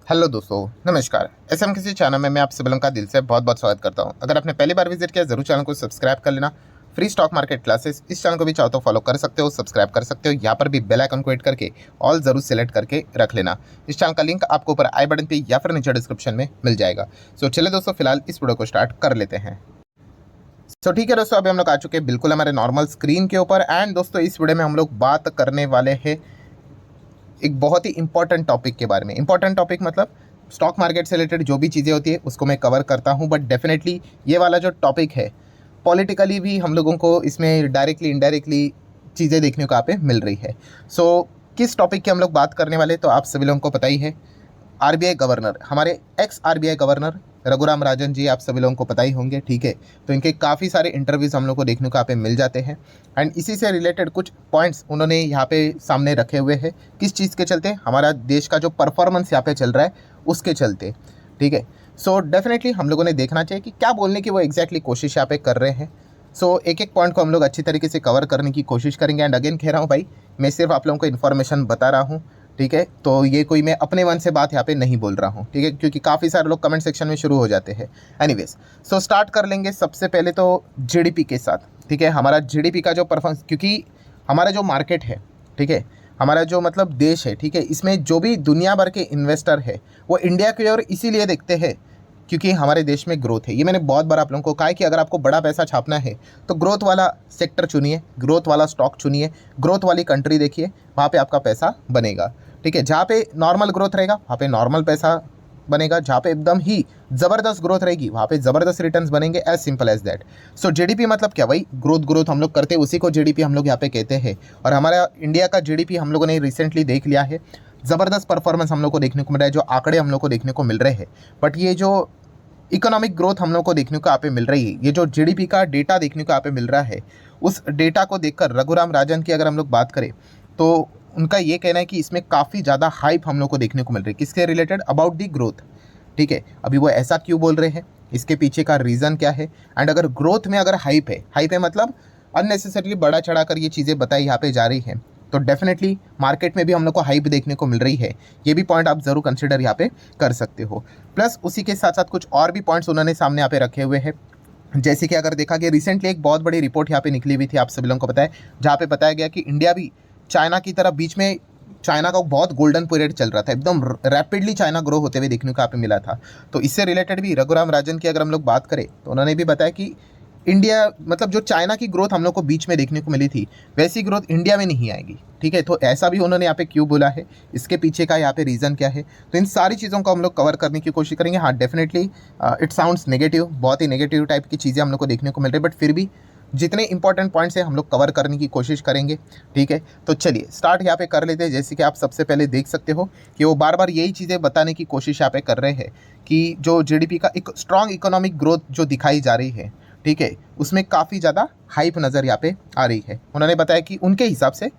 Hello दोस्तों, नमस्कार। SM किसी चैनल में मैं आप सभी लोगों का दिल से बहुत बहुत स्वागत करता हूं। अगर आपने पहली बार विजिट किया जरूर चैनल को सब्सक्राइब कर लेना। फ्री स्टॉक मार्केट क्लासेस इस चैनल को भी चाहो तो फॉलो कर सकते हो, सब्सक्राइब कर सकते हो। यहाँ पर भी बेल आइकन को हिट करके ऑल जरूर सेलेक्ट करके रख लेना। इस चैनल का लिंक आपको ऊपर आई बटन पे या फिर नीचे डिस्क्रिप्शन में मिल जाएगा। सो चलिए दोस्तों, फिलहाल इस वीडियो को स्टार्ट कर लेते हैं। सो ठीक है दोस्तों, अभी हम लोग आ चुके हैं बिल्कुल हमारे नॉर्मल स्क्रीन के ऊपर। एंड दोस्तों, इस वीडियो में हम लोग बात करने वाले हैं एक बहुत ही इंपॉर्टेंट टॉपिक के बारे में। इंपॉर्टेंट टॉपिक मतलब स्टॉक मार्केट से रिलेटेड जो भी चीज़ें होती है उसको मैं कवर करता हूँ, बट डेफिनेटली ये वाला जो टॉपिक है पॉलिटिकली भी हम लोगों को इसमें डायरेक्टली इनडायरेक्टली चीज़ें देखने को यहाँ पे मिल रही है। सो किस टॉपिक की हम लोग बात करने वाले तो आप सभी लोगों को पता ही है। आरबीआई गवर्नर, हमारे x RBI governor Raghuram Rajan ji, आप सभी लोगों को पता ही होंगे, ठीक है। तो इनके काफ़ी सारे इंटरव्यूज़ हम लोग को देखने को यहाँ पे मिल जाते हैं। एंड इसी से रिलेटेड कुछ पॉइंट्स उन्होंने यहाँ पे सामने रखे हुए हैं। किस चीज़ के चलते? हमारा देश का जो परफॉर्मेंस यहाँ पे चल रहा है उसके चलते, ठीक है। सो डेफिनेटली हम लोगों ने देखना चाहिए कि क्या बोलने की वो एग्जैक्टली कोशिश यहाँ पे कर रहे हैं। सो एक एक पॉइंट को हम लोग अच्छी तरीके से कवर करने की कोशिश करेंगे। एंड अगेन कह रहा हूँ भाई, मैं सिर्फ आप लोगों को इन्फॉर्मेशन बता रहा हूँ, ठीक है। तो ये कोई मैं अपने मन से बात यहाँ पे नहीं बोल रहा हूँ, ठीक है, क्योंकि काफ़ी सारे लोग कमेंट सेक्शन में शुरू हो जाते हैं। एनीवेज, सो स्टार्ट कर लेंगे सबसे पहले तो जीडीपी के साथ, ठीक है। हमारा जीडीपी का जो परफॉर्मेंस, क्योंकि हमारा जो मार्केट है, ठीक है, हमारा जो मतलब देश है, ठीक है, इसमें जो भी दुनिया भर के इन्वेस्टर है वो इंडिया की ओर इसीलिए देखते हैं क्योंकि हमारे देश में ग्रोथ है। ये मैंने बहुत बार आप लोगों को कहा है कि अगर आपको बड़ा पैसा छापना है तो ग्रोथ वाला सेक्टर चुनिए, ग्रोथ वाला स्टॉक चुनिए, ग्रोथ वाली कंट्री देखिए, वहाँ पे आपका पैसा बनेगा, ठीक है। जहाँ पे नॉर्मल ग्रोथ रहेगा वहाँ पे नॉर्मल पैसा बनेगा, जहाँ पे एकदम ही ज़बरदस्त ग्रोथ रहेगी वहाँ पे ज़बरदस्त रिटर्न्स बनेंगे। As simple as that. So GDP मतलब क्या भाई? ग्रोथ। ग्रोथ हम लोग करते हैं उसी को जीडीपी हम लोग यहाँ पे कहते हैं। और हमारा इंडिया का जीडीपी हम लोगों ने रिसेंटली देख लिया है, ज़बरदस्त परफॉर्मेंस हम लोग को देखने को मिल रहा है, जो आंकड़े हम लोग को देखने को मिल रहे हैं। बट ये जो इकोनॉमिक ग्रोथ हम लोग को देखने को यहाँ पे मिल रही है, ये जो जीडीपी का डेटा देखने को यहाँ पे मिल रहा है, उस डेटा को देखकर रघुराम राजन की अगर हम लोग बात करें तो उनका ये कहना है कि इसमें काफ़ी ज़्यादा हाइप हम लोग को देखने को मिल रही है। किसके रिलेटेड? अबाउट दी ग्रोथ, ठीक है। अभी वो ऐसा क्यों बोल रहे हैं, इसके पीछे का रीज़न क्या है? एंड अगर ग्रोथ में अगर हाइप है मतलब अननेसेसरीली बड़ा चढ़ा कर ये चीज़ें बताई यहाँ पे जा रही हैं, तो डेफिनेटली मार्केट में भी हम लोग को हाइप देखने को मिल रही है। ये भी पॉइंट आप ज़रूर कंसिडर यहाँ पे कर सकते हो। प्लस उसी के साथ साथ कुछ और भी पॉइंट्स उन्होंने सामने यहाँ पे रखे हुए हैं। जैसे कि अगर देखा गया, रिसेंटली एक बहुत बड़ी रिपोर्ट यहाँ पे निकली हुई थी, आप सभी लोगों को पता है, जहाँ पे बताया गया कि इंडिया भी चाइना की तरह, बीच में चाइना का बहुत गोल्डन पीरियड चल रहा था, एकदम रैपिडली चाइना ग्रो होते हुए देखने को यहाँ पे मिला था। तो इससे रिलेटेड भी रघुराम राजन की अगर हम लोग बात करें तो उन्होंने भी बताया कि इंडिया मतलब जो चाइना की ग्रोथ हम लोग को बीच में देखने को मिली थी वैसी ग्रोथ इंडिया में नहीं आएगी, ठीक है। तो ऐसा भी उन्होंने यहाँ पे क्यों बोला है, इसके पीछे का यहाँ पे रीज़न क्या है, तो इन सारी चीज़ों को हम लोग कवर करने की कोशिश करेंगे। हाँ, डेफिनेटली इट साउंड्स नेगेटिव, बहुत ही नेगेटिव टाइप की चीज़ें हम लोग को देखने को मिल रही है, बट फिर भी जितने इंपॉर्टेंट पॉइंट्स हैं हम लोग कवर करने की कोशिश करेंगे, ठीक है। तो चलिए स्टार्ट यहाँ पे कर लेते हैं। जैसे कि आप सबसे पहले देख सकते हो कि वो बार बार यही चीज़ें बताने की कोशिश यहाँ पे कर रहे हैं कि जो जीडीपी का एक स्ट्रॉन्ग इकोनॉमिक ग्रोथ जो दिखाई जा रही है, ठीक है, उसमें काफ़ी ज़्यादा हाइप नज़र यहाँ पे आ रही है। उन्होंने बताया कि उनके हिसाब से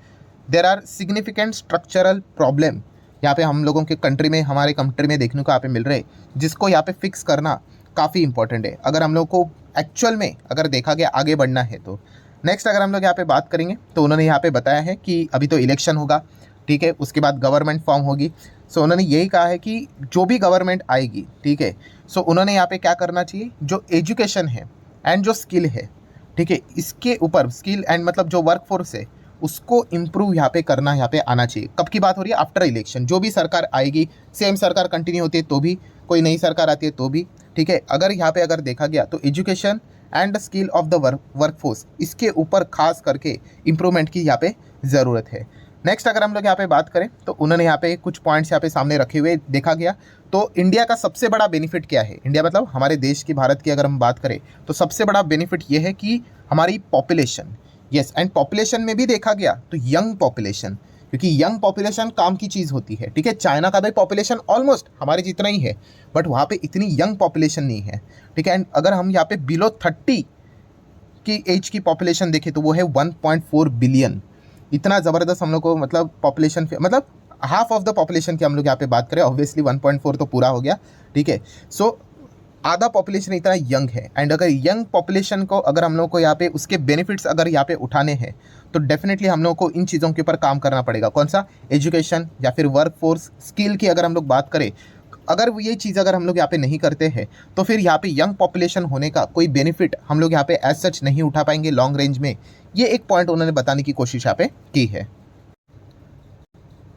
there are significant structural problem यहाँ पे हम लोगों के कंट्री में, हमारे कंट्री में देखने को यहाँ पे मिल रहे, जिसको यहाँ पे फिक्स करना काफ़ी इंपॉर्टेंट है अगर हम लोग को एक्चुअल में अगर देखा गया आगे बढ़ना है तो। नेक्स्ट अगर हम लोग यहाँ पे बात करेंगे तो उन्होंने यहाँ पे बताया है कि अभी तो इलेक्शन होगा, ठीक है, उसके बाद गवर्नमेंट फॉर्म होगी। सो उन्होंने यही कहा है कि जो भी गवर्नमेंट आएगी, ठीक है, सो उन्होंने यहाँ पे क्या करना चाहिए, जो एजुकेशन है एंड जो स्किल है, ठीक है, इसके ऊपर स्किल एंड मतलब जो वर्क फोर्स है उसको इम्प्रूव यहाँ पे करना, यहाँ पे आना चाहिए। कब की बात हो रही है? After election. जो भी सरकार आएगी, सेम सरकार कंटिन्यू होती है तो भी, कोई नई सरकार आती है तो भी, ठीक है। अगर यहाँ पे अगर देखा गया तो education and skill of the work force, इसके ऊपर खास करके इम्प्रूवमेंट की यहाँ पे ज़रूरत है। नेक्स्ट अगर हम लोग यहाँ पे बात करें तो उन्होंने यहाँ पे कुछ पॉइंट्स यहाँ पे सामने रखे हुए देखा गया। तो इंडिया का सबसे बड़ा बेनिफिट क्या है? इंडिया मतलब हमारे देश की, भारत की अगर हम बात करें तो सबसे बड़ा बेनिफिट ये है कि हमारी पॉपुलेशन, यस, एंड पॉपुलेशन में भी देखा गया तो यंग पॉपुलेशन, क्योंकि यंग पॉपुलेशन काम की चीज़ होती है, ठीक है। चाइना का भाई पॉपुलेशन ऑलमोस्ट हमारे जितना ही है, बट वहाँ पे इतनी यंग पॉपुलेशन नहीं है, ठीक है। एंड अगर हम यहाँ पे बिलो 30 की एज की पॉपुलेशन देखें तो वो है 1.4 बिलियन। इतना ज़बरदस्त हम लोग को मतलब पॉपुलेशन, मतलब हाफ ऑफ द पॉपुलेशन की हम लोग यहाँ पे बात करें, ऑब्वियसली 1.4 तो पूरा हो गया, ठीक है। सो आधा पॉपुलेशन इतना यंग है। एंड अगर यंग पॉपुलेशन को अगर हम लोग को यहाँ पे उसके बेनिफिट्स अगर यहाँ पे उठाने हैं तो डेफिनेटली हम लोग को इन चीज़ों के ऊपर काम करना पड़ेगा। कौन सा? एजुकेशन या फिर वर्क फोर्स, स्किल की अगर हम लोग बात करें, अगर वो ये चीज़ अगर हम लोग यहाँ पे नहीं करते हैं तो फिर यहाँ पे यंग पॉपुलेशन होने का कोई बेनिफिट हम लोग यहाँ पे एज सच नहीं उठा पाएंगे लॉन्ग रेंज में। ये एक पॉइंट उन्होंने बताने की कोशिश यहाँ पे की है।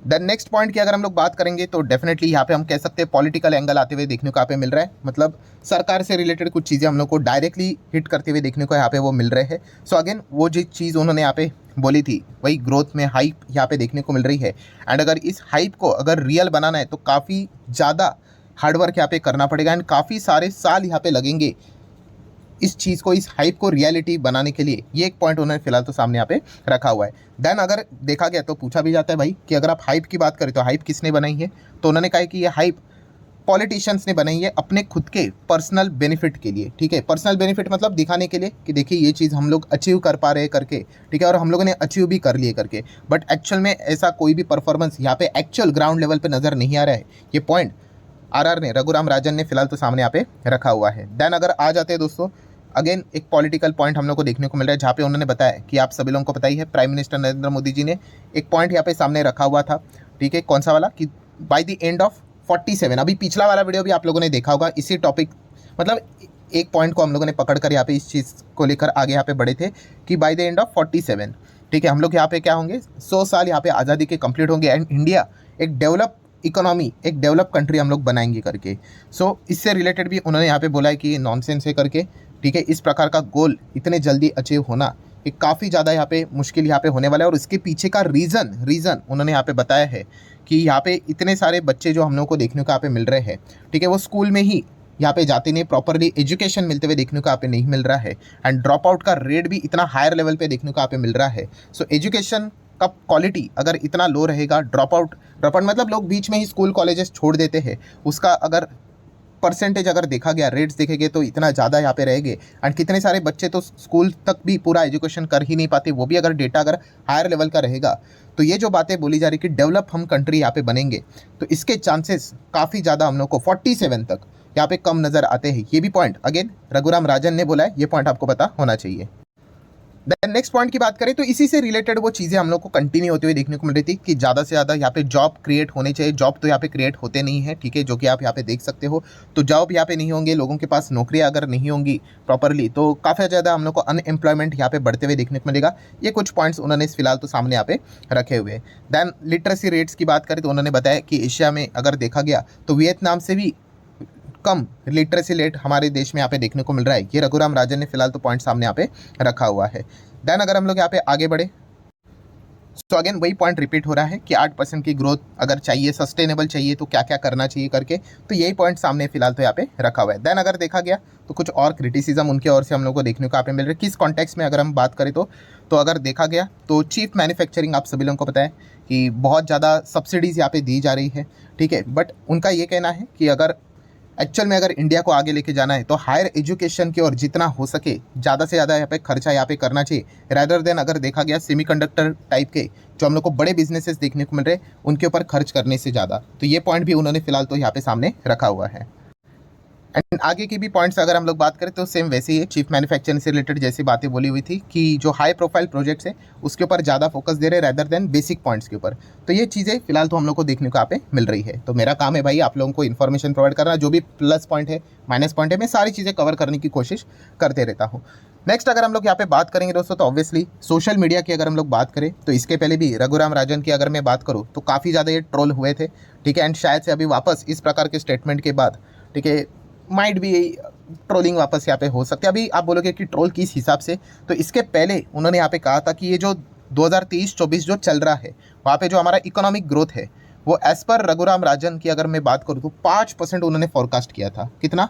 देन नेक्स्ट पॉइंट की अगर हम लोग बात करेंगे तो डेफिनेटली यहाँ पे हम कह सकते हैं पॉलिटिकल एंगल आते हुए देखने को यहाँ पे मिल रहा है, मतलब सरकार से रिलेटेड कुछ चीज़ें हम लोग को डायरेक्टली हिट करते हुए देखने को यहाँ पे वो मिल रहे हैं। सो अगेन वो जो चीज़ उन्होंने यहाँ पे बोली थी वही ग्रोथ में हाइप यहाँ पे देखने को मिल रही है। एंड अगर इस हाइप को अगर रियल बनाना है तो काफ़ी ज़्यादा हार्डवर्क यहाँ पे करना पड़ेगा एंड काफ़ी सारे साल यहाँ पे लगेंगे इस चीज़ को, इस हाइप को रियलिटी बनाने के लिए। ये एक पॉइंट उन्होंने फिलहाल तो सामने यहाँ पे रखा हुआ है। देन अगर देखा गया तो पूछा भी जाता है भाई कि अगर आप हाइप की बात करें तो हाइप किसने बनाई है, तो उन्होंने कहा कि ये हाइप पॉलिटिशियंस ने बनाई है अपने खुद के पर्सनल बेनिफिट के लिए। ठीक है, पर्सनल बेनिफिट मतलब दिखाने के लिए कि देखिए ये चीज़ हम लोग अचीव कर पा रहे हैं करके। ठीक है, और हम लोगों ने अचीव भी कर लिए करके, बट एक्चुअल में ऐसा कोई भी परफॉर्मेंस यहाँ पे एक्चुअल ग्राउंड लेवल पे नज़र नहीं आ रहा है। ये पॉइंट आरआर ने, रघुराम राजन ने फिलहाल तो सामने यहाँ पे रखा हुआ है। देन अगर आ जाते हैं दोस्तों अगेन एक पॉलिटिकल पॉइंट हम लोग को देखने को मिल रहा है जहाँ पे उन्होंने बताया कि आप सभी लोगों को पता ही है प्राइम मिनिस्टर नरेंद्र मोदी जी ने एक पॉइंट यहाँ पे सामने रखा हुआ था। ठीक है, कौन सा वाला कि बाय द एंड ऑफ 47, अभी पिछला वाला वीडियो भी आप लोगों ने देखा होगा इसी टॉपिक, मतलब एक पॉइंट को हम लोगों ने पकड़ कर यहाँ पे इस चीज़ को लेकर आगे यहाँ पे बढ़े थे कि बाय द एंड ऑफ 47, ठीक है, हम लोग यहाँ पे क्या होंगे 100 साल यहाँ पे आज़ादी के कंप्लीट होंगे एंड इंडिया एक डेवलप इकोनॉमी, एक डेवलप कंट्री हम लोग बनाएंगे करके। सो इससे रिलेटेड भी उन्होंने यहाँ पे बोला है कि नॉनसेंस है करके। ठीक है, इस प्रकार का गोल इतने जल्दी अचीव होना ये काफ़ी ज़्यादा यहाँ पे मुश्किल यहाँ पे होने वाला है। और इसके पीछे का रीज़न उन्होंने यहाँ पे बताया है कि यहाँ पे इतने सारे बच्चे जो हम लोग को देखने को यहाँ पे मिल रहे हैं, ठीक है, वो स्कूल में ही यहाँ पे जाते नहीं, प्रॉपरली एजुकेशन मिलते हुए देखने को यहाँ पे नहीं मिल रहा है एंड ड्रॉप आउट का रेट भी इतना हायर लेवल पे देखने को यहाँ पे मिल रहा है। सो एजुकेशन का क्वालिटी अगर इतना लो रहेगा, ड्रॉप आउट मतलब लोग बीच में ही स्कूल कॉलेजेस छोड़ देते हैं, उसका अगर परसेंटेज अगर देखा गया, रेट्स देखे गए तो इतना ज़्यादा यहाँ पे रहेंगे एंड कितने सारे बच्चे तो स्कूल तक भी पूरा एजुकेशन कर ही नहीं पाते, वो भी अगर डेटा अगर हायर लेवल का रहेगा। तो ये जो बातें बोली जा रही कि डेवलप हम कंट्री यहाँ पे बनेंगे, तो इसके चांसेस काफ़ी ज़्यादा हम लोग को 47 तक यहाँ पे कम नज़र आते हैं। ये भी पॉइंट अगेन रघुराम राजन ने बोला है, ये पॉइंट आपको पता होना चाहिए। देन नेक्स्ट पॉइंट की बात करें तो इसी से रिलेटेड वो चीज़ें हम लोग को कंटिन्यू होते हुए देखने को मिल रही थी कि ज़्यादा से ज़्यादा यहाँ पे जॉब क्रिएट होने चाहिए। जॉब तो यहाँ पे क्रिएट होते नहीं है, ठीक है, जो कि आप यहाँ पे देख सकते हो। तो जॉब यहाँ पे नहीं होंगे, लोगों के पास नौकरियाँ अगर नहीं होंगी प्रॉपरली तो काफ़ी ज़्यादा हम लोग को अनएम्प्लॉयमेंट यहाँ पे बढ़ते हुए देखने को मिलेगा। ये कुछ पॉइंट्स उन्होंने फिलहाल तो सामने यहाँ पे रखे हुए। देन लिटरेसी रेट्स की बात करें तो उन्होंने बताया कि एशिया में अगर देखा गया तो वियतनाम से भी कम लिटरेसी रेट हमारे देश में यहाँ पे देखने को मिल रहा है। ये रघुराम राजन ने फिलहाल तो पॉइंट सामने यहाँ पे रखा हुआ है। देन अगर हम लोग यहाँ पे आगे बढ़े तो अगेन वही पॉइंट रिपीट हो रहा है कि 8% की ग्रोथ अगर चाहिए, सस्टेनेबल चाहिए, तो क्या क्या करना चाहिए करके, तो यही पॉइंट सामने फिलहाल तो यहाँ पे रखा हुआ है। देन अगर देखा गया तो कुछ और क्रिटिसिज्म उनके ओर से हम लोग को देखने को यहाँ पे मिल रहा है। किस कॉन्टेक्स्ट में अगर हम बात करें तो अगर देखा गया तो चीप मैन्युफैक्चरिंग आप सभी लोगों को पता है कि बहुत ज़्यादा सब्सिडीज़ यहाँ पे दी जा रही है, ठीक है, बट उनका ये कहना है कि अगर एक्चुअल में अगर इंडिया को आगे लेके जाना है तो हायर एजुकेशन की ओर जितना हो सके ज़्यादा से ज़्यादा यहाँ पे खर्चा यहाँ पे करना चाहिए, रैदर देन अगर देखा गया सेमीकंडक्टर टाइप के जो हम लोग को बड़े बिजनेसेस देखने को मिल रहे हैं उनके ऊपर खर्च करने से ज़्यादा। तो ये पॉइंट भी उन्होंने फिलहाल तो यहाँ पे सामने रखा हुआ है। एंड आगे की भी पॉइंट्स अगर हम लोग बात करें तो सेम वैसे ही है, चीफ मैन्युफैक्चरिंग से रिलेटेड जैसी बातें बोली हुई थी कि जो हाई प्रोफाइल प्रोजेक्ट्स है उसके ऊपर ज़्यादा फोकस दे रहे रैदर देन बेसिक पॉइंट्स के ऊपर। तो ये चीज़ें फिलहाल तो हम लोग को देखने को यहाँ पे मिल रही है। तो मेरा काम है भाई आप लोगों को इन्फॉर्मेशन प्रोवाइड करना, जो भी प्लस पॉइंट है माइनस पॉइंट है मैं सारी चीज़ें कवर करने की कोशिश करते रहता हूँ। नेक्स्ट अगर हम लोग यहाँ पे बात करेंगे दोस्तों तो ऑब्वियसली सोशल मीडिया की अगर हम लोग बात करें तो इसके पहले भी रघुराम राजन की अगर मैं बात करूँ तो काफ़ी ज़्यादा ये ट्रोल हुए थे, ठीक है, एंड शायद से अभी वापस इस प्रकार के स्टेटमेंट के बाद, ठीक है, माइट भी ट्रोलिंग वापस यहाँ पे हो सकती है। अभी आप बोलोगे कि ट्रोल किस हिसाब से, तो इसके पहले उन्होंने यहाँ पे कहा था कि ये जो 2023-24 जो चल रहा है वहाँ पे जो हमारा इकोनॉमिक ग्रोथ है वो एज पर रघुराम राजन की अगर मैं बात करूँ तो 5% उन्होंने फोरकास्ट किया था। कितना?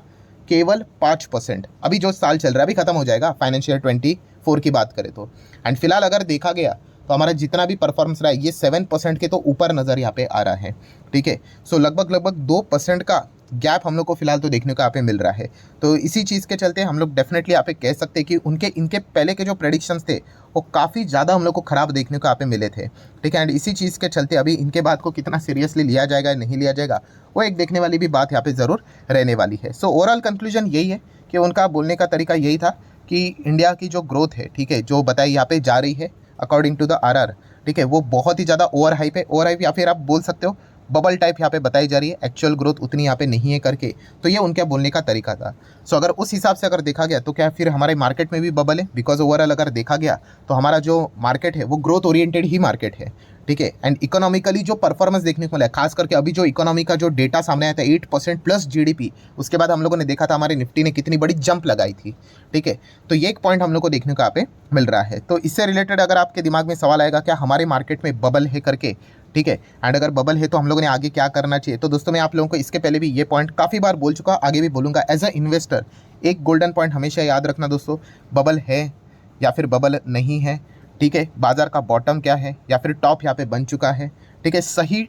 केवल 5%। अभी जो साल चल रहा है अभी खत्म हो जाएगा फाइनेंशियल 24 की बात करें तो, एंड फिलहाल अगर देखा गया तो हमारा जितना भी परफॉर्मेंस रहा है ये 7% के तो ऊपर नज़र यहाँ पे आ रहा है, ठीक है। सो लगभग 2% का गैप हम लोग को फिलहाल तो देखने को यहाँ पे मिल रहा है। तो इसी चीज़ के चलते हम लोग डेफिनेटली यहाँ पे कह सकते हैं कि इनके पहले के जो प्रेडिक्शंस थे वो काफ़ी ज़्यादा हम लोग को ख़राब देखने को यहाँ पे मिले थे, ठीक है, एंड इसी चीज़ के चलते अभी इनके बात को कितना सीरियसली लिया जाएगा नहीं लिया जाएगा वो एक देखने वाली भी बात यहाँ पे ज़रूर रहने वाली है। सो ओवरऑल कंक्लूजन यही है कि उनका बोलने का तरीका यही था कि इंडिया की जो ग्रोथ है, ठीक है, जो बताई यहाँ पे जा रही है अकॉर्डिंग टू द आरआर, ठीक है, वो बहुत ही ज़्यादा ओवर हाइप है। ओवर हाइप या फिर आप बोल सकते हो बबल टाइप यहाँ पे बताई जा रही है, एक्चुअल ग्रोथ उतनी यहाँ पे नहीं है करके। तो ये उनके बोलने का तरीका था। सो अगर उस हिसाब से अगर देखा गया तो क्या फिर हमारे मार्केट में भी बबल है? बिकॉज ओवरऑल अगर देखा गया तो हमारा जो मार्केट है वो ग्रोथ ओरिएंटेड ही मार्केट है, ठीक है। एंड इकोनॉमिकली जो परफॉर्मेंस देखने को मिला है, खास करके अभी जो इकोनॉमी का जो डेटा सामने आया था 8% प्लस जीडीपी, उसके बाद हम लोगों ने देखा था हमारे निफ्टी ने कितनी बड़ी जंप लगाई थी, ठीक है। तो ये एक पॉइंट हम लोग को देखने को यहाँ पे मिल रहा है। तो इससे रिलेटेड अगर आपके दिमाग में सवाल आएगा क्या हमारे मार्केट में बबल है करके, ठीक है, एंड अगर बबल है तो हम लोगों ने आगे क्या करना चाहिए, तो दोस्तों मैं आप लोगों को इसके पहले भी ये पॉइंट काफ़ी बार बोल चुका, आगे भी बोलूँगा। एज अ इन्वेस्टर एक गोल्डन पॉइंट हमेशा याद रखना दोस्तों, बबल है या फिर बबल नहीं है, ठीक है। बाजार का बॉटम क्या है या फिर टॉप यहाँ पे बन चुका है, ठीक है। सही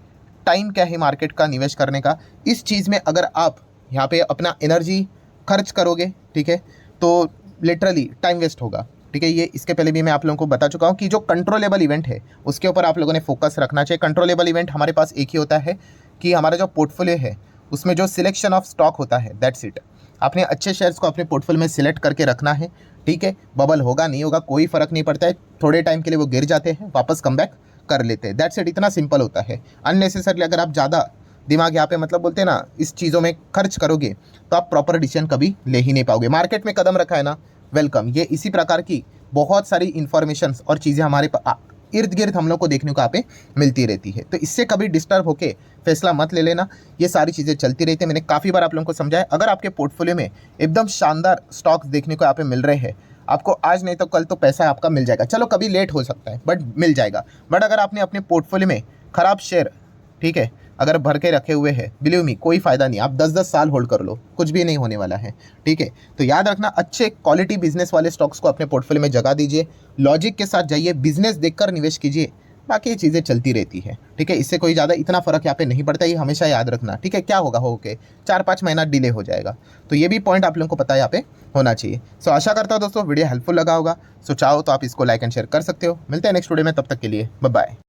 टाइम क्या है मार्केट का निवेश करने का, इस चीज़ में अगर आप यहाँ पे अपना एनर्जी खर्च करोगे, ठीक है, तो लिटरली टाइम वेस्ट होगा, ठीक है। ये इसके पहले भी मैं आप लोगों को बता चुका हूँ कि जो कंट्रोलेबल इवेंट है उसके ऊपर आप लोगों ने फोकस रखना चाहिए। कंट्रोलेबल इवेंट हमारे पास एक ही होता है कि हमारा जो पोर्टफोलियो है उसमें जो सिलेक्शन ऑफ स्टॉक होता है, दैट्स इट। आपने अच्छे शेयर्स को अपने पोर्टफोलियो में सिलेक्ट करके रखना है, ठीक है। बबल होगा नहीं होगा कोई फ़र्क नहीं पड़ता है, थोड़े टाइम के लिए वो गिर जाते हैं, वापस कम बैक कर लेते हैं, दैट्स इट। इतना सिंपल होता है। अननेसेसरली अगर आप ज़्यादा दिमाग यहाँ पे मतलब बोलते हैं ना इस चीज़ों में खर्च करोगे तो आप प्रॉपर डिसीजन कभी ले ही नहीं पाओगे। मार्केट में कदम रखा है ना, वेलकम। ये इसी प्रकार की बहुत सारी इन्फॉर्मेशंस और चीज़ें हमारे इर्द गिर्द हम लोग को देखने को यहाँ पे मिलती रहती है। तो इससे कभी डिस्टर्ब होके फैसला मत ले लेना, ये सारी चीज़ें चलती रहती है। मैंने काफ़ी बार आप लोगों को समझाया, अगर आपके पोर्टफोलियो में एकदम शानदार स्टॉक्स देखने को यहाँ पे मिल रहे हैं, आपको आज नहीं तो कल तो पैसा आपका मिल जाएगा। चलो कभी लेट हो सकता है बट मिल जाएगा। बट अगर आपने अपने पोर्टफोलियो में खराब शेयर, ठीक है, अगर भर के रखे हुए हैं, बिलीव मी कोई फ़ायदा नहीं। आप 10-10 साल होल्ड कर लो, कुछ भी नहीं होने वाला है, ठीक है। तो याद रखना, अच्छे क्वालिटी बिजनेस वाले स्टॉक्स को अपने पोर्टफोलियो में जगह दीजिए, लॉजिक के साथ जाइए, बिजनेस देखकर निवेश कीजिए, बाकी ये चीज़ें चलती रहती है, ठीक है। इससे कोई ज़्यादा इतना फ़र्क यहाँ पे नहीं पड़ता, ये हमेशा याद रखना, ठीक है। क्या होगा हो के 4-5 महीना डिले हो जाएगा, तो ये भी पॉइंट आप लोगों को पता है यहाँ पे होना चाहिए। सो आशा करता हूँ दोस्तों वीडियो हेल्पफुल लगा होगा। सो चाहो तो आप इसको लाइक एंड शेयर कर सकते हो। मिलते हैं नेक्स्ट वीडियो में, तब तक के लिए बाय बाय।